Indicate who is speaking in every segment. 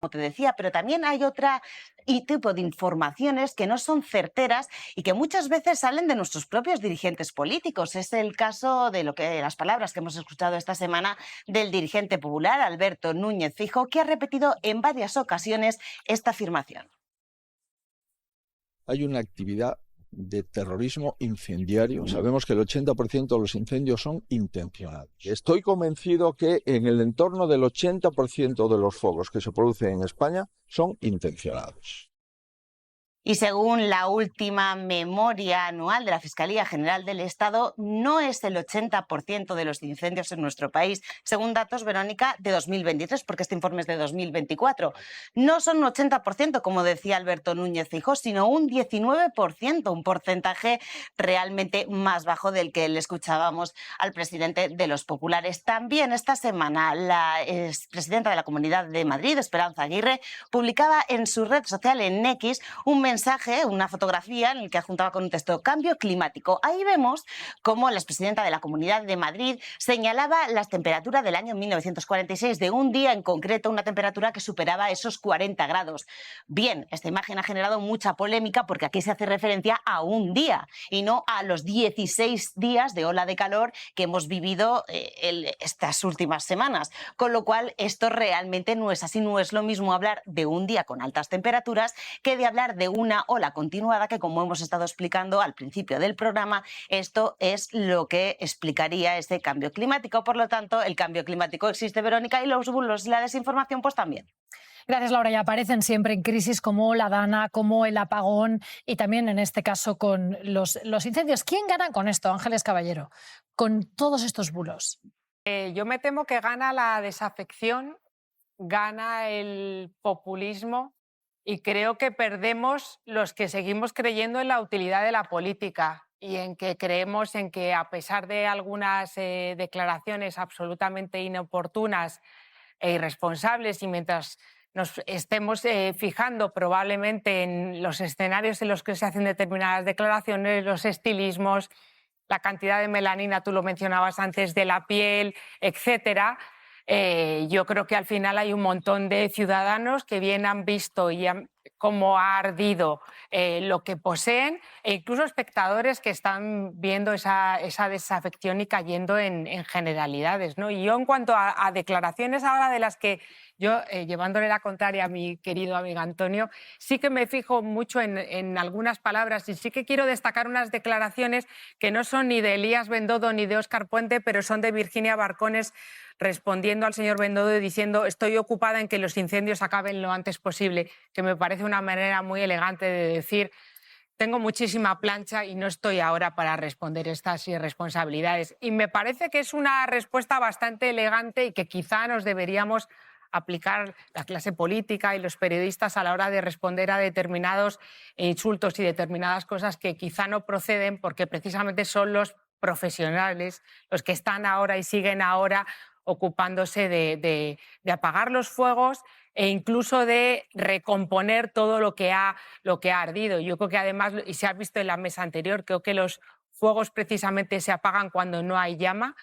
Speaker 1: como te decía, pero también hay otra tipo de informaciones que no son certeras y que muchas veces salen de nuestros propios dirigentes políticos. Es el caso de las palabras que hemos escuchado esta semana del dirigente popular Alberto Núñez Feijóo, que ha repetido en varias ocasiones esta afirmación.
Speaker 2: Hay una actividad de terrorismo incendiario. Sabemos que el 80% de los incendios son intencionados. Estoy convencido que en el entorno del 80% de los fuegos que se producen en España son intencionados.
Speaker 1: Y según la última memoria anual de la Fiscalía General del Estado, no es el 80% de los incendios en nuestro país, según datos, Verónica, de 2023, porque este informe es de 2024. No son un 80%, como decía Alberto Núñez Feijóo, sino un 19%, un porcentaje realmente más bajo del que le escuchábamos al presidente de los populares. También esta semana la expresidenta de la Comunidad de Madrid, Esperanza Aguirre, publicaba en su red social, en X, un mensaje, una fotografía en el que adjuntaba con un texto cambio climático. Ahí vemos cómo la expresidenta de la Comunidad de Madrid señalaba las temperaturas del año 1946, de un día en concreto, una temperatura que superaba esos 40 grados. Bien, esta imagen ha generado mucha polémica porque aquí se hace referencia a un día y no a los 16 días de ola de calor que hemos vivido estas últimas semanas. Con lo cual, esto realmente no es así, no es lo mismo hablar de un día con altas temperaturas que de hablar de una ola continuada que, como hemos estado explicando al principio del programa, esto es lo que explicaría ese cambio climático. Por lo tanto, el cambio climático existe, Verónica, y los bulos y la desinformación pues también.
Speaker 3: Gracias, Laura. Y aparecen siempre en crisis como la Dana, como el apagón y también en este caso con los incendios. ¿Quién gana con esto, Ángeles Caballero, con todos estos bulos?
Speaker 4: Yo me temo que gana la desafección, gana el populismo. Y creo que perdemos los que seguimos creyendo en la utilidad de la política y en que creemos en que, a pesar de algunas declaraciones absolutamente inoportunas e irresponsables, y mientras nos estemos fijando probablemente en los escenarios en los que se hacen determinadas declaraciones, los estilismos, la cantidad de melanina, tú lo mencionabas antes, de la piel, etcétera, yo creo que al final hay un montón de ciudadanos que bien han visto cómo ha ardido lo que poseen, e incluso espectadores que están viendo esa desafección y cayendo en generalidades, ¿no? Y yo, en cuanto a declaraciones ahora de las que yo, llevándole la contraria a mi querido amigo Antonio, sí que me fijo mucho en algunas palabras, y sí que quiero destacar unas declaraciones que no son ni de Elías Bendodo ni de Óscar Puente, pero son de Virginia Barcones, respondiendo al señor Bendodo y diciendo: estoy ocupada en que los incendios acaben lo antes posible, que me parece una manera muy elegante de decir: tengo muchísima plancha y no estoy ahora para responder estas irresponsabilidades. Y me parece que es una respuesta bastante elegante y que quizá nos deberíamos aplicar la clase política y los periodistas a la hora de responder a determinados insultos y determinadas cosas que quizá no proceden, porque precisamente son los profesionales los que están ahora y siguen ahora ocupándose de apagar los fuegos e incluso de recomponer todo lo que ha ardido. Yo creo que además, y se ha visto en la mesa anterior, creo que los fuegos precisamente se apagan cuando no hay llama,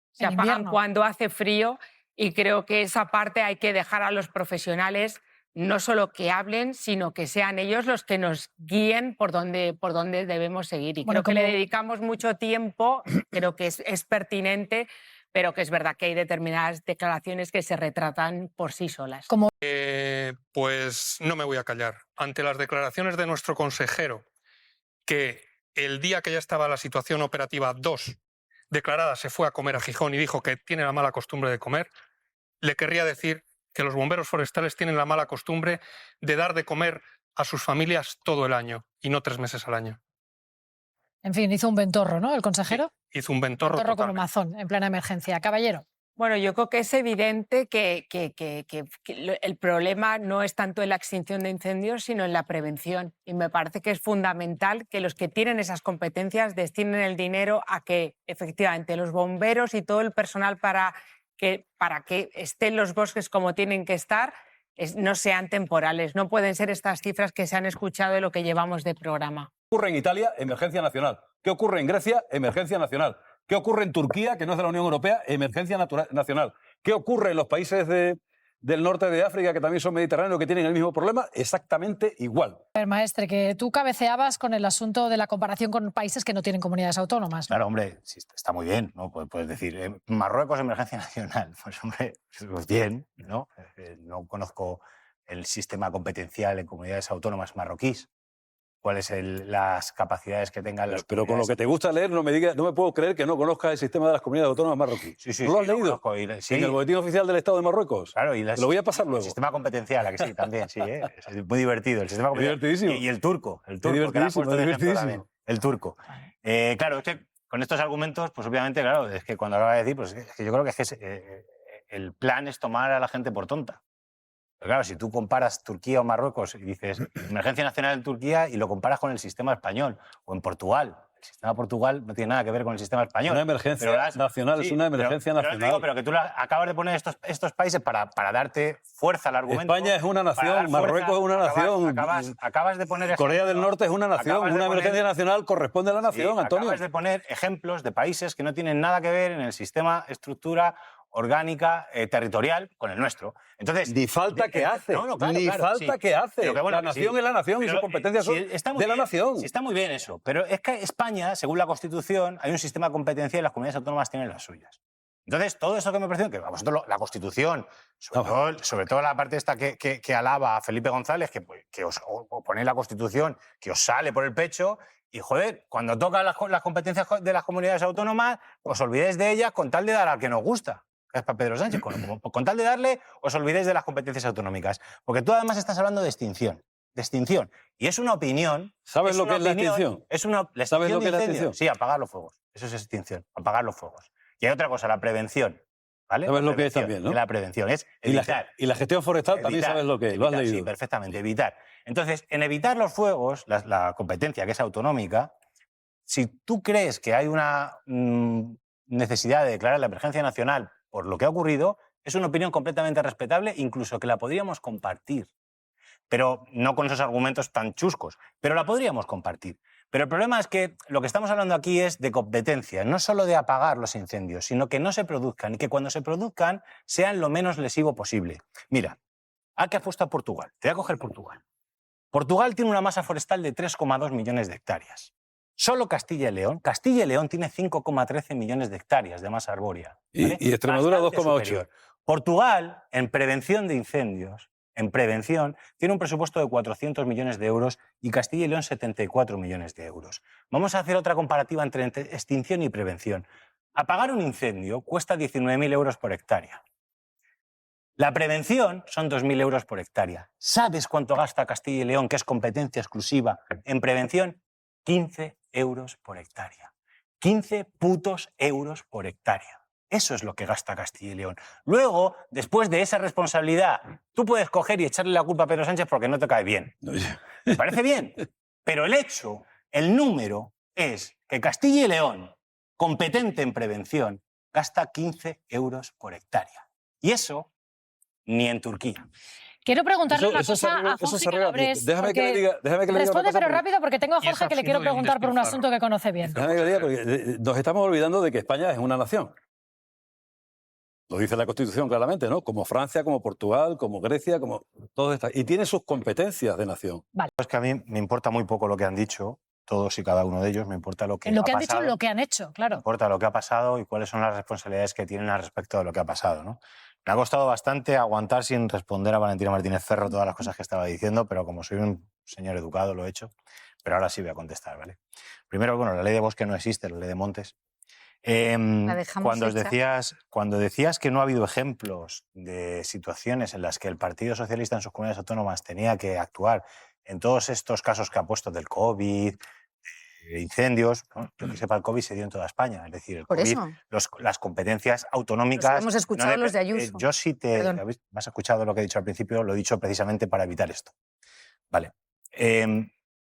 Speaker 4: se apagan cuando hace frío, y creo que esa parte hay que dejar a los profesionales, no solo que hablen, sino que sean ellos los que nos guíen por dónde debemos seguir. Y creo que le dedicamos mucho tiempo, creo que es pertinente, pero que es verdad que hay determinadas declaraciones que se retratan por sí solas.
Speaker 5: Pues no me voy a callar. Ante las declaraciones de nuestro consejero, que el día que ya estaba la situación operativa 2 declarada se fue a comer a Gijón y dijo que tiene la mala costumbre de comer, le querría decir que los bomberos forestales tienen la mala costumbre de dar de comer a sus familias todo el año y no 3 meses al año.
Speaker 3: En fin, hizo un ventorro, ¿no, el consejero?
Speaker 5: Sí, hizo un ventorro
Speaker 3: como Mazón, en plena emergencia. Caballero.
Speaker 4: Bueno, yo creo que es evidente que el problema no es tanto en la extinción de incendios, sino en la prevención. Y me parece que es fundamental que los que tienen esas competencias destinen el dinero a que efectivamente los bomberos y todo el personal para que estén los bosques como tienen que estar no sean temporales. No pueden ser estas cifras que se han escuchado de lo que llevamos de programa.
Speaker 6: ¿Qué ocurre en Italia? Emergencia nacional. ¿Qué ocurre en Grecia? Emergencia nacional. ¿Qué ocurre en Turquía, que no es de la Unión Europea? Emergencia nacional. ¿Qué ocurre en los países de del norte de África, que también son mediterráneos, que tienen el mismo problema, exactamente igual.
Speaker 3: A ver, maestre, que tú cabeceabas con el asunto de la comparación con países que no tienen comunidades autónomas, ¿no?
Speaker 7: Claro, hombre, sí, está muy bien, ¿no? Puedes decir, Marruecos, emergencia nacional. Pues, hombre, pues bien, ¿no? No conozco el sistema competencial en comunidades autónomas marroquíes. ¿Cuáles las capacidades que tengan las
Speaker 6: Pero con lo
Speaker 7: comunidades?
Speaker 6: que te gusta leer, no me puedo creer que no conozcas el sistema de las comunidades autónomas marroquíes.
Speaker 7: Sí,
Speaker 6: ¿No lo has
Speaker 7: lo
Speaker 6: leído?
Speaker 7: conozco, sí.
Speaker 6: En el Boletín Oficial del Estado de Marruecos.
Speaker 7: Claro, y
Speaker 6: Te lo voy a pasar luego.
Speaker 7: El sistema competencial, ¿a que sí? También, sí, ¿eh? Es muy divertido. El sistema competencial.
Speaker 6: Divertidísimo.
Speaker 7: Y el turco. El
Speaker 6: Es
Speaker 7: turco, que le has
Speaker 6: divertidísimo,
Speaker 7: puesto de ejemplo
Speaker 6: divertidísimo.
Speaker 7: también. El turco. Claro, es que con estos argumentos, pues obviamente, claro, es que cuando acaba de decir, pues es que yo creo que, el plan es tomar a la gente por tonta. Pero claro, si tú comparas Turquía o Marruecos y dices emergencia nacional en Turquía y lo comparas con el sistema español o en Portugal, el sistema de Portugal no tiene nada que ver con el sistema español.
Speaker 6: Una emergencia nacional es una emergencia nacional.
Speaker 7: Pero que tú acabas de poner estos países para darte fuerza al argumento.
Speaker 6: España es una nación, Marruecos es una nación.
Speaker 7: Acabas de poner
Speaker 6: Corea del Norte es una nación, una emergencia nacional corresponde a la nación, Antonio.
Speaker 7: Acabas de poner ejemplos de países que no tienen nada que ver en el sistema, estructura orgánica, territorial con el nuestro. Entonces,
Speaker 6: ni falta que hace, que hace.
Speaker 7: Pero que, bueno,
Speaker 6: la nación es la nación y sus competencias son de la nación.
Speaker 7: Sí, está muy bien eso, pero es que España, según la Constitución, hay un sistema de competencia y las comunidades autónomas tienen las suyas. Entonces, todo eso que me pareció, que a vosotros la Constitución, sobre todo la parte esta que alaba a Felipe González, que os ponéis la Constitución, que os sale por el pecho, y joder, cuando tocan las competencias de las comunidades autónomas, os olvidéis de ellas con tal de dar al que nos gusta. Es para Pedro Sánchez, con tal de darle, os olvidéis de las competencias autonómicas. Porque tú además estás hablando de extinción. Y es una opinión.
Speaker 6: ¿Sabes lo que es la extinción?
Speaker 7: ¿Sabes lo que es la extinción? Sí, apagar los fuegos. Eso es extinción, apagar los fuegos. Y hay otra cosa, la prevención. ¿Vale?
Speaker 6: ¿Sabes lo que es también, no?
Speaker 7: La prevención es evitar.
Speaker 6: Y la gestión forestal también sabes lo que es, lo has leído.
Speaker 7: Sí, perfectamente, evitar. Entonces, en evitar los fuegos, la competencia que es autonómica, si tú crees que hay una necesidad de declarar la emergencia nacional por lo que ha ocurrido, es una opinión completamente respetable, incluso que la podríamos compartir. Pero no con esos argumentos tan chuscos, pero la podríamos compartir. Pero el problema es que lo que estamos hablando aquí es de competencia, no solo de apagar los incendios, sino que no se produzcan y que cuando se produzcan sean lo menos lesivo posible. Mira, ¿a qué apuesta Portugal? Te voy a coger Portugal. Portugal tiene una masa forestal de 3,2 millones de hectáreas. Solo Castilla y León tiene 5,13 millones de hectáreas de masa arbórea. ¿Vale?
Speaker 6: Y Extremadura 2,8.
Speaker 7: Portugal, en prevención de incendios, tiene un presupuesto de 400 millones de euros y Castilla y León 74 millones de euros. Vamos a hacer otra comparativa entre extinción y prevención. Apagar un incendio cuesta 19.000 euros por hectárea. La prevención son 2.000 euros por hectárea. ¿Sabes cuánto gasta Castilla y León, que es competencia exclusiva, en prevención? 15 euros por hectárea. 15 putos euros por hectárea. Eso es lo que gasta Castilla y León. Luego, después de esa responsabilidad, tú puedes coger y echarle la culpa a Pedro Sánchez porque no te cae bien. ¿Me parece bien? Pero el hecho, el número, es que Castilla y León, competente en prevención, gasta 15 euros por hectárea. Y eso, ni en Turquía.
Speaker 3: Quiero preguntarle una cosa a Jorge Calabres.
Speaker 6: Déjame que le diga
Speaker 3: responde, pero rápido, porque tengo a Jorge que le quiero preguntar por un asunto que conoce bien.
Speaker 6: Déjame que le diga, porque nos estamos olvidando de que España es una nación. Lo dice la Constitución claramente, ¿no? Como Francia, como Portugal, como Grecia, como todos estas. Y tiene sus competencias de nación.
Speaker 3: Vale.
Speaker 7: Es que a mí me importa muy poco lo que han dicho, todos y cada uno de ellos. Me importa lo que
Speaker 3: en lo que
Speaker 7: ha
Speaker 3: han
Speaker 7: pasado.
Speaker 3: dicho, lo que han hecho, claro.
Speaker 7: Me importa lo que ha pasado y cuáles son las responsabilidades que tienen al respecto de lo que ha pasado, ¿no? Me ha costado bastante aguantar sin responder a Valentina Martínez Ferro todas las cosas que estaba diciendo, pero como soy un señor educado lo he hecho. Pero ahora sí voy a contestar, ¿vale? Primero, bueno, la ley de bosque no existe, la ley de montes. Cuando decías que no ha habido ejemplos de situaciones en las que el Partido Socialista en sus comunidades autónomas tenía que actuar en todos estos casos que ha puesto del COVID, incendios, ¿no? Yo que sepa, el COVID se dio en toda España, es decir, el
Speaker 8: Por
Speaker 7: COVID,
Speaker 8: eso.
Speaker 7: las competencias autonómicas...
Speaker 8: Los hemos escuchado los de Ayuso.
Speaker 7: Yo sí me has escuchado lo que he dicho al principio, lo he dicho precisamente para evitar esto. Vale.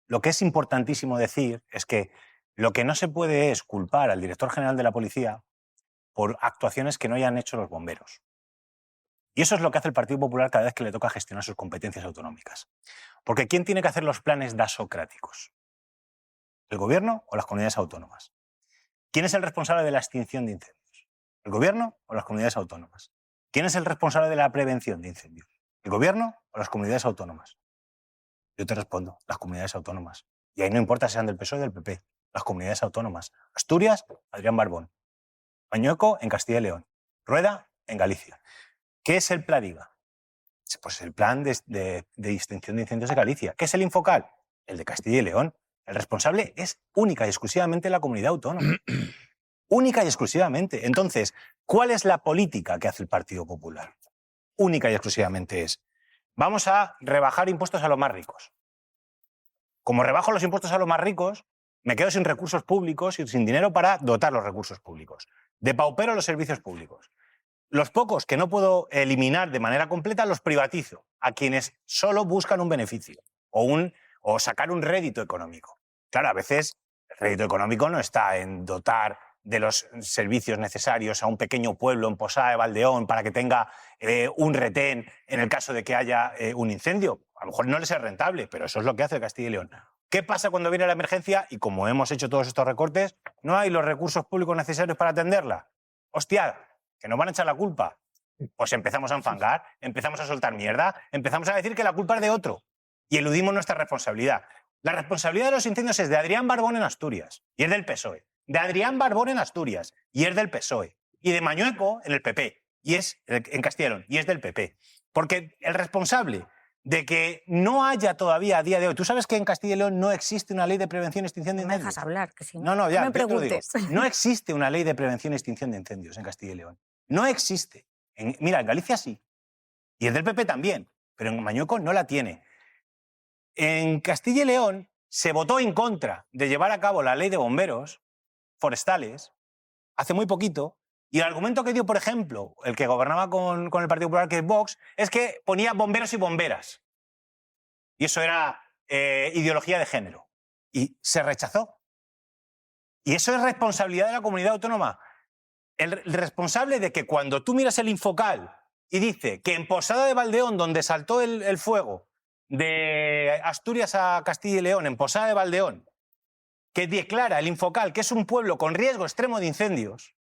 Speaker 7: Lo que es importantísimo decir es que lo que no se puede es culpar al director general de la policía por actuaciones que no hayan hecho los bomberos. Y eso es lo que hace el Partido Popular cada vez que le toca gestionar sus competencias autonómicas. Porque ¿quién tiene que hacer los planes dasocráticos? ¿El gobierno o las comunidades autónomas? ¿Quién es el responsable de la extinción de incendios? ¿El gobierno o las comunidades autónomas? ¿Quién es el responsable de la prevención de incendios? ¿El gobierno o las comunidades autónomas? Yo te respondo, las comunidades autónomas. Y ahí no importa si sean del PSOE o del PP, las comunidades autónomas. Asturias, Adrián Barbón. Mañueco, en Castilla y León. Rueda, en Galicia. ¿Qué es el PLADIGA? Pues el Plan de Extinción de Incendios de Galicia. ¿Qué es el Infocal? El de Castilla y León. El responsable es única y exclusivamente la comunidad autónoma. Única y exclusivamente. Entonces, ¿cuál es la política que hace el Partido Popular? Única y exclusivamente es: vamos a rebajar impuestos a los más ricos. Como rebajo los impuestos a los más ricos, me quedo sin recursos públicos y sin dinero para dotar los recursos públicos. Depaupero los servicios públicos. Los pocos que no puedo eliminar de manera completa los privatizo a quienes solo buscan un beneficio o sacar un rédito económico. Claro, a veces el rédito económico no está en dotar de los servicios necesarios a un pequeño pueblo en Posada de Valdeón para que tenga un retén en el caso de que haya un incendio. A lo mejor no les es rentable, pero eso es lo que hace Castilla y León. ¿Qué pasa cuando viene la emergencia y, como hemos hecho todos estos recortes, no hay los recursos públicos necesarios para atenderla? ¡Hostia! ¿Que nos van a echar la culpa? Pues empezamos a enfangar, empezamos a soltar mierda, empezamos a decir que la culpa es de otro y eludimos nuestra responsabilidad. La responsabilidad de los incendios es de Adrián Barbón en Asturias y es del PSOE. De Adrián Barbón en Asturias y es del PSOE. Y de Mañueco en el PP y es en Castilla y León y es del PP. Porque el responsable de que no haya todavía a día de hoy... Tú sabes que en Castilla y León no existe una ley de prevención y extinción de
Speaker 8: No me
Speaker 7: incendios.
Speaker 8: dejas hablar, que si
Speaker 7: No, ya,
Speaker 8: me
Speaker 7: yo te lo digo.
Speaker 8: preguntes.
Speaker 7: No existe una ley de prevención y extinción de incendios en Castilla y León. No existe. Mira, en Galicia sí. Y es del PP también. Pero en Mañueco no la tiene. En Castilla y León se votó en contra de llevar a cabo la ley de bomberos forestales hace muy poquito. Y el argumento que dio, por ejemplo, el que gobernaba con el Partido Popular, que es Vox, es que ponía bomberos y bomberas. Y eso era ideología de género. Y se rechazó. Y eso es responsabilidad de la comunidad autónoma. El responsable de que cuando tú miras el Infocal y dice que en Posada de Valdeón, donde saltó el fuego de Asturias a Castilla y León, en Posada de Valdeón, que declara el Infocal que es un pueblo con riesgo extremo de incendios,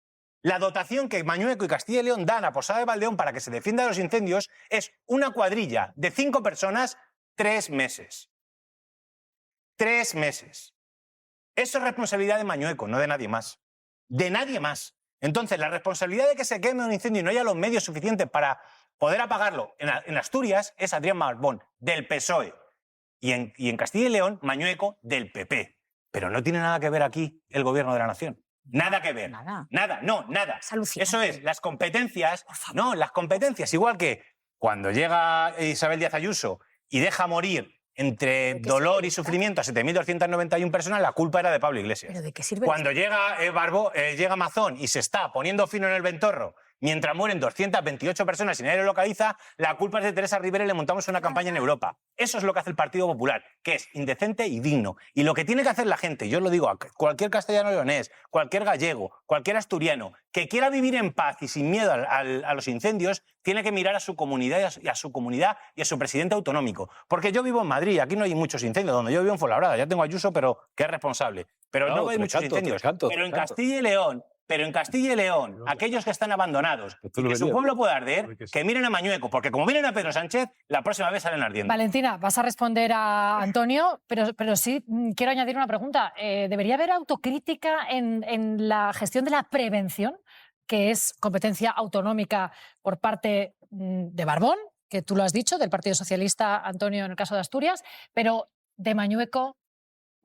Speaker 7: la dotación que Mañueco y Castilla y León dan a Posada de Valdeón para que se defienda de los incendios es una cuadrilla de 5 personas, 3 meses. 3 meses. Eso es responsabilidad de Mañueco, no de nadie más. De nadie más. Entonces, la responsabilidad de que se queme un incendio y no haya los medios suficientes para poder apagarlo en Asturias es Adrián Barbón, del PSOE. Y en Castilla y León, Mañueco, del PP. Pero no tiene nada que ver aquí el gobierno de la nación. Nada que ver.
Speaker 8: Nada.
Speaker 7: Nada, no, nada.
Speaker 8: Es alucinante.
Speaker 7: Eso es, las competencias. No, las competencias. Igual que cuando llega Isabel Díaz Ayuso y deja morir entre dolor y sufrimiento a 7.291 personas, la culpa era de Pablo Iglesias.
Speaker 8: ¿Pero de qué sirve?
Speaker 7: Cuando llega Mazón y se está poniendo fino en el ventorro mientras mueren 228 personas y nadie lo localiza, la culpa es de Teresa Rivera y le montamos una campaña en Europa. Eso es lo que hace el Partido Popular, que es indecente y digno. Y lo que tiene que hacer la gente, yo lo digo a cualquier castellano leonés, cualquier gallego, cualquier asturiano, que quiera vivir en paz y sin miedo a los incendios, tiene que mirar a su comunidad y a su presidente autonómico. Porque yo vivo en Madrid, aquí no hay muchos incendios, donde yo vivo en Fuenlabrada, ya tengo a Ayuso, pero que es responsable. Pero no hay muchos incendios. Pero en Castilla y León, aquellos que están abandonados, y que su pueblo puede arder, que miren a Mañueco, porque como miren a Pedro Sánchez, la próxima vez salen ardiendo.
Speaker 3: Valentina, vas a responder a Antonio, pero sí quiero añadir una pregunta. ¿Debería haber autocrítica en la gestión de la prevención, que es competencia autonómica por parte de Barbón, que tú lo has dicho, del Partido Socialista, Antonio, en el caso de Asturias, pero de Mañueco?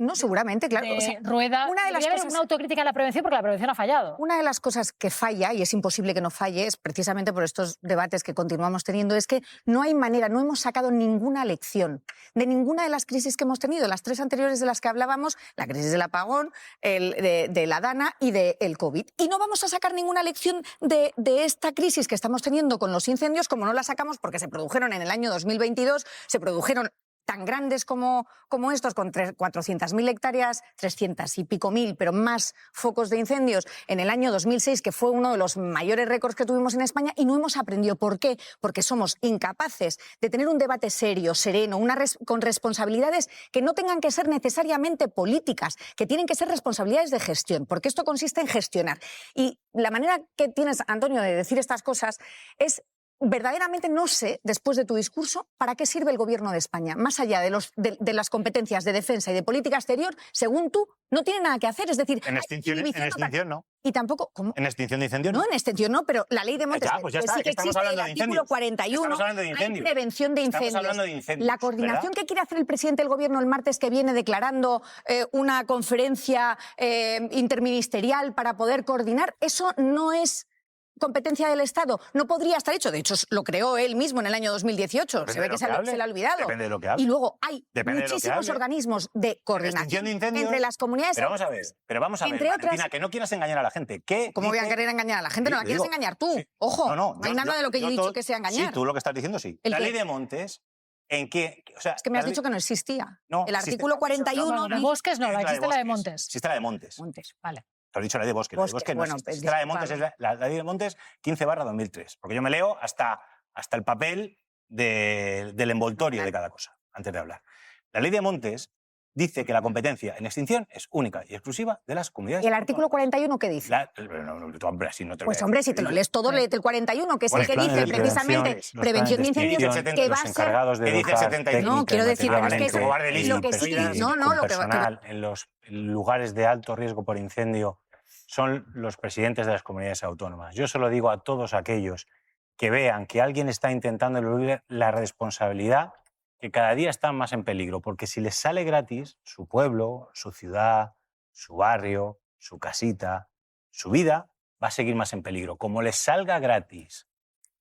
Speaker 8: No, seguramente, claro. O sea,
Speaker 3: Rueda.
Speaker 8: una de las
Speaker 3: Debería haber
Speaker 8: cosas-
Speaker 3: una autocrítica en la prevención porque la prevención ha fallado.
Speaker 8: Una de las cosas que falla, y es imposible que no falle, es precisamente por estos debates que continuamos teniendo, es que no hay manera, no hemos sacado ninguna lección de ninguna de las crisis que hemos tenido. Las 3 anteriores de las que hablábamos, la crisis del apagón, de la Dana y del COVID. Y no vamos a sacar ninguna lección de esta crisis que estamos teniendo con los incendios, como no la sacamos porque se produjeron en el año 2022, se produjeron tan grandes como estos, con 400.000 hectáreas, 300 y pico mil, pero más focos de incendios en el año 2006, que fue uno de los mayores récords que tuvimos en España, y no hemos aprendido. ¿Por qué? Porque somos incapaces de tener un debate serio, sereno, con responsabilidades que no tengan que ser necesariamente políticas, que tienen que ser responsabilidades de gestión, porque esto consiste en gestionar. Y la manera que tienes, Antonio, de decir estas cosas es verdaderamente no sé, después de tu discurso, para qué sirve el Gobierno de España. Más allá de las competencias de defensa y de política exterior, según tú, no tiene nada que hacer. Es decir,
Speaker 7: En extinción no.
Speaker 8: Y tampoco... ¿cómo?
Speaker 7: En extinción de incendios
Speaker 8: No, en extinción no, pero la ley de montes...
Speaker 7: Ya, pues ya está,
Speaker 8: sí que
Speaker 7: estamos
Speaker 8: existe
Speaker 7: hablando
Speaker 8: el
Speaker 7: de
Speaker 8: artículo
Speaker 7: incendios.
Speaker 8: 41,
Speaker 7: Estamos hablando de
Speaker 8: hay
Speaker 7: incendios.
Speaker 8: prevención de
Speaker 7: Estamos
Speaker 8: incendios.
Speaker 7: hablando de incendios,
Speaker 8: La coordinación
Speaker 7: ¿verdad?
Speaker 8: que quiere hacer el presidente del Gobierno el martes que viene declarando una conferencia interministerial para poder coordinar, eso no es competencia del Estado. No podría estar hecho. De hecho, lo creó él mismo en el año 2018.
Speaker 7: Depende
Speaker 8: Se ve
Speaker 7: de
Speaker 8: que
Speaker 7: lo
Speaker 8: se
Speaker 7: que hable.
Speaker 8: le ha olvidado.
Speaker 7: Depende de lo que hable.
Speaker 8: Y luego hay
Speaker 7: Depende de lo que
Speaker 8: muchísimos
Speaker 7: hable.
Speaker 8: organismos de coordinación
Speaker 7: Extinción de incendios.
Speaker 8: entre las comunidades.
Speaker 7: Pero vamos a ver,
Speaker 8: Entre otras-
Speaker 7: Valentina, que no quieras engañar a la gente. ¿Qué
Speaker 8: ¿Cómo voy a
Speaker 7: dice-
Speaker 8: querer engañar a la gente?
Speaker 7: Sí,
Speaker 8: No la quieres
Speaker 7: digo,
Speaker 8: engañar tú.
Speaker 7: sí.
Speaker 8: Ojo, no, hay
Speaker 7: yo-
Speaker 8: nada de lo que yo he dicho
Speaker 7: todo-
Speaker 8: que sea engañar.
Speaker 7: Sí, tú lo que estás diciendo sí.
Speaker 8: ¿El
Speaker 7: La
Speaker 8: qué?
Speaker 7: ley de montes, ¿en qué? O sea,
Speaker 8: Es que me has
Speaker 7: la ley-
Speaker 8: dicho que no existía.
Speaker 7: No,
Speaker 8: El
Speaker 7: existe-
Speaker 8: artículo 41...
Speaker 3: No, de
Speaker 8: dice-
Speaker 3: bosques no, existe la de montes.
Speaker 7: Existe la de montes.
Speaker 8: Montes.
Speaker 3: Vale.
Speaker 7: Te lo he dicho la de bosques. La de
Speaker 8: Bosque,
Speaker 7: bosques no
Speaker 8: bueno,
Speaker 7: existe.
Speaker 8: pues,
Speaker 7: Existe la de montes,
Speaker 8: disculpadme.
Speaker 7: es la ley de montes 15/2003. Porque yo me leo hasta el papel del envoltorio de cada cosa, antes de hablar. La ley de montes dice que la competencia en extinción es única y exclusiva de las comunidades.
Speaker 8: ¿Y el artículo
Speaker 7: autónomas.
Speaker 8: 41 qué dice?
Speaker 7: Hombre, así no te lo
Speaker 8: Pues
Speaker 7: voy a
Speaker 8: hombre,
Speaker 7: decir.
Speaker 8: si te lo lees todo, léete el 41, que es el
Speaker 7: Los
Speaker 8: que
Speaker 7: planes
Speaker 8: dice
Speaker 7: de
Speaker 8: precisamente
Speaker 7: prevención,
Speaker 8: prevención de
Speaker 7: los planes de
Speaker 8: incendios,
Speaker 7: extinción,
Speaker 8: que
Speaker 7: los
Speaker 8: va a ser...
Speaker 7: encargados de
Speaker 6: ¿Qué dice
Speaker 7: dotar
Speaker 6: 73?
Speaker 8: No, quiero decir, pero es que
Speaker 7: armamento, guardia
Speaker 8: lo que sí,
Speaker 7: pesquisas,
Speaker 8: no,
Speaker 7: con
Speaker 8: lo que
Speaker 7: personal en los lugares de alto riesgo por incendio son los presidentes de las comunidades autónomas. Yo solo digo a todos aquellos que vean que alguien está intentando eludir la responsabilidad, que cada día están más en peligro, porque si les sale gratis su pueblo, su ciudad, su barrio, su casita, su vida va a seguir más en peligro. Como les salga gratis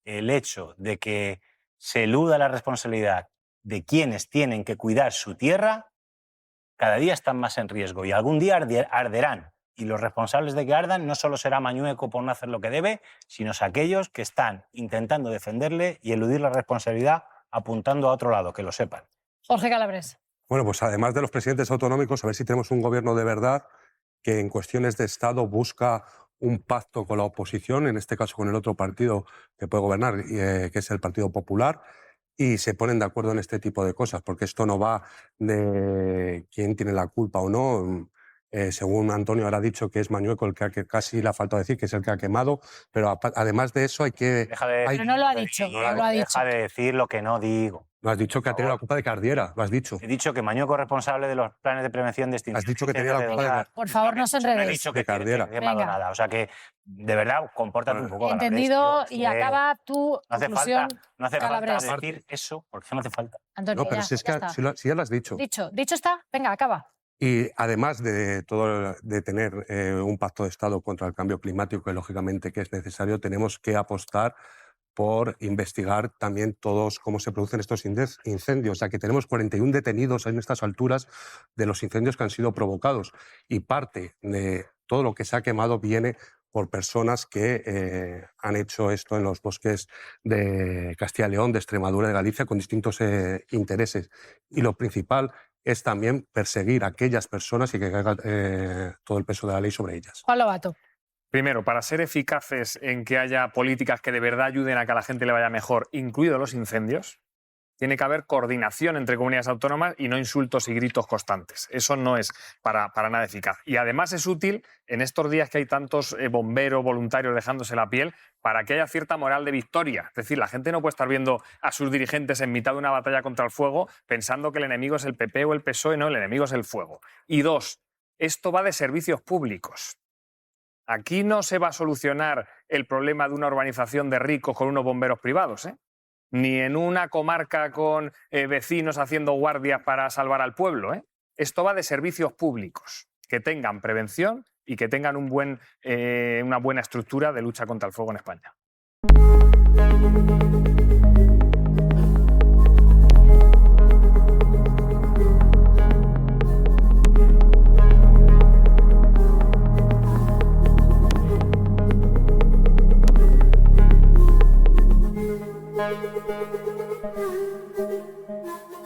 Speaker 7: el hecho de que se eluda la responsabilidad de quienes tienen que cuidar su tierra, cada día están más en riesgo y algún día arderán. Y los responsables de que ardan no solo será Mañueco por no hacer lo que debe, sino aquellos que están intentando defenderle y eludir la responsabilidad apuntando a otro lado, que lo sepan.
Speaker 3: Jorge Calabres.
Speaker 9: Bueno, pues además de los presidentes autonómicos, a ver si tenemos un gobierno de verdad que en cuestiones de Estado busca un pacto con la oposición, en este caso con el otro partido que puede gobernar, que es el Partido Popular, y se ponen de acuerdo en este tipo de cosas, porque esto no va de quién tiene la culpa o no. Según Antonio ahora ha dicho que es Mañueco el que casi le ha faltado decir que es el que ha quemado, pero además de eso hay que...
Speaker 7: Deja de,
Speaker 3: Pero no lo ha dicho, no lo ha dicho.
Speaker 7: Deja de decir lo que no digo.
Speaker 9: Lo has dicho que ha tenido la culpa de que ardiera, lo has dicho.
Speaker 7: He dicho que Mañueco es responsable de los planes de prevención de extinción.
Speaker 9: Has dicho que tenía la culpa de...
Speaker 3: Por favor, no se
Speaker 7: No he
Speaker 3: enredéis.
Speaker 7: dicho que
Speaker 9: De Cardiera.
Speaker 7: he quemado
Speaker 3: Venga.
Speaker 7: nada. O sea que, de verdad, compórtate un poco. Calabres,
Speaker 3: Entendido,
Speaker 7: tío.
Speaker 3: y acaba tu
Speaker 7: No hace
Speaker 3: conclusión.
Speaker 7: falta, no hace falta
Speaker 3: Calabres.
Speaker 7: decir eso, porque no hace falta.
Speaker 3: Antonio,
Speaker 9: No, pero
Speaker 3: ya,
Speaker 9: si es
Speaker 3: ya
Speaker 9: que
Speaker 3: está.
Speaker 9: si ya lo has dicho.
Speaker 3: Dicho está, venga, acaba.
Speaker 9: Y además de todo, de tener un pacto de Estado contra el cambio climático, que lógicamente que es necesario, tenemos que apostar por investigar también todos cómo se producen estos incendios. O sea, que tenemos 41 detenidos en estas alturas de los incendios que han sido provocados. Y parte de todo lo que se ha quemado viene por personas que han hecho esto en los bosques de Castilla y León, de Extremadura, de Galicia, con distintos intereses. Y lo principal es también perseguir a aquellas personas y que caiga todo el peso de la ley sobre ellas.
Speaker 3: Juan Lobato.
Speaker 10: Primero, para ser eficaces en que haya políticas que de verdad ayuden a que a la gente le vaya mejor, incluidos los incendios, tiene que haber coordinación entre comunidades autónomas y no insultos y gritos constantes. Eso no es para nada eficaz. Y además es útil en estos días que hay tantos bomberos, voluntarios dejándose la piel, para que haya cierta moral de victoria. Es decir, la gente no puede estar viendo a sus dirigentes en mitad de una batalla contra el fuego pensando que el enemigo es el PP o el PSOE, no, el enemigo es el fuego. Y dos, esto va de servicios públicos. Aquí no se va a solucionar el problema de una urbanización de ricos con unos bomberos privados, ¿eh? Ni en una comarca con vecinos haciendo guardias para salvar al pueblo, ¿eh? Esto va de servicios públicos, que tengan prevención y que tengan una buena estructura de lucha contra el fuego en España.